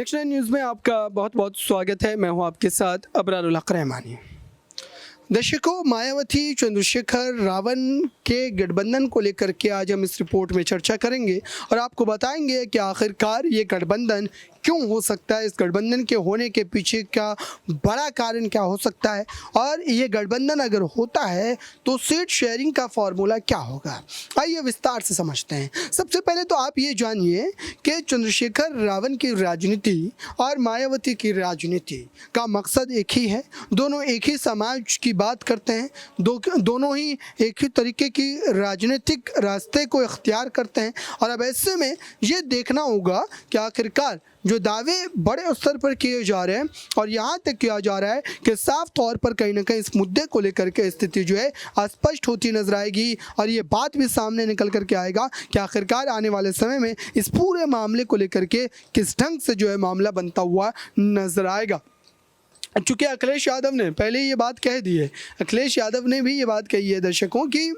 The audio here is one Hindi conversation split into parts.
नेक्स्ट न्यूज़ में आपका बहुत बहुत स्वागत है। मैं हूं आपके साथ अबरारुल हक रहमानी। दर्शकों, मायावती चंद्रशेखर रावण के गठबंधन को लेकर के आज हम इस रिपोर्ट में चर्चा करेंगे और आपको बताएंगे कि आखिरकार ये गठबंधन क्यों हो सकता है, इस गठबंधन के होने के पीछे का बड़ा कारण क्या हो सकता है और ये गठबंधन अगर होता है तो सीट शेयरिंग का फॉर्मूला क्या होगा। आइए विस्तार से समझते हैं। सबसे पहले तो आप ये जानिए कि चंद्रशेखर रावण की राजनीति और मायावती की राजनीति का मकसद एक ही है। दोनों एक ही समाज की बात करते हैं, दोनों ही एक ही तरीके की राजनीतिक रास्ते को इख्तियार करते हैं। और अब ऐसे में ये देखना होगा कि आखिरकार जो दावे बड़े स्तर पर किए जा रहे हैं और यहाँ तक किया जा रहा है कि साफ तौर पर कहीं ना कहीं इस मुद्दे को लेकर के स्थिति जो है अस्पष्ट होती नजर आएगी और ये बात भी सामने निकल कर के आएगा कि आखिरकार आने वाले समय में इस पूरे मामले को लेकर के किस ढंग से जो है मामला बनता हुआ नजर आएगा। चूँकि अखिलेश यादव ने पहले ये बात कह दी है, अखिलेश यादव ने भी ये बात कही है दर्शकों की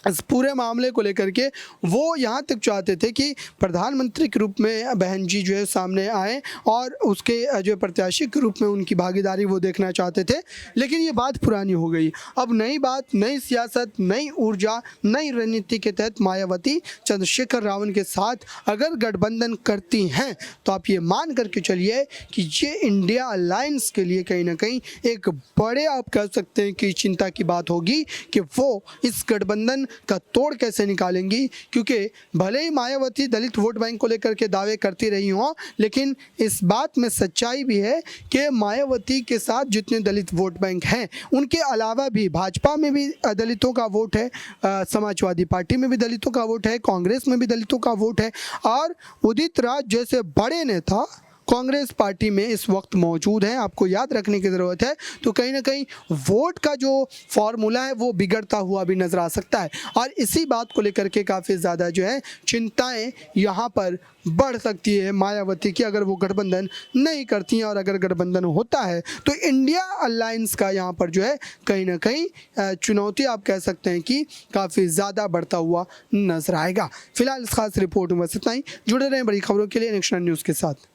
इस पूरे मामले को लेकर के वो यहाँ तक चाहते थे कि प्रधानमंत्री के रूप में बहन जी जो है सामने आए और उसके जो प्रत्याशी के रूप में उनकी भागीदारी वो देखना चाहते थे। लेकिन ये बात पुरानी हो गई। अब नई बात, नई सियासत, नई ऊर्जा, नई रणनीति के तहत मायावती चंद्रशेखर रावण के साथ अगर गठबंधन करती हैं तो आप ये मान करके चलिए कि ये इंडिया अलायंस के लिए कहीं ना कहीं एक बड़े आप कह सकते हैं कि चिंता की बात होगी कि वो इस गठबंधन का तोड़ कैसे निकालेंगी। क्योंकि भले ही मायावती दलित वोट बैंक को लेकर के दावे करती रही हों, लेकिन इस बात में सच्चाई भी है कि मायावती के साथ जितने दलित वोट बैंक हैं उनके अलावा भी भाजपा में भी दलितों का वोट है, समाजवादी पार्टी में भी दलितों का वोट है, कांग्रेस में भी दलितों का वोट है और उदित राज जैसे बड़े नेता कांग्रेस पार्टी में इस वक्त मौजूद हैं। आपको याद रखने की ज़रूरत है। तो कहीं ना कहीं वोट का जो फॉर्मूला है वो बिगड़ता हुआ भी नज़र आ सकता है और इसी बात को लेकर के काफ़ी ज़्यादा जो है चिंताएं यहाँ पर बढ़ सकती है मायावती की अगर वो गठबंधन नहीं करती हैं। और अगर गठबंधन होता है तो इंडिया अलायंस का यहाँ पर जो है कहीं ना कहीं चुनौती आप कह सकते हैं कि काफ़ी ज़्यादा बढ़ता हुआ नजर आएगा। फिलहाल इस खास रिपोर्ट में बस इतना ही। जुड़े रहें बड़ी खबरों के लिए नेक्स्ट न्यूज़ के साथ।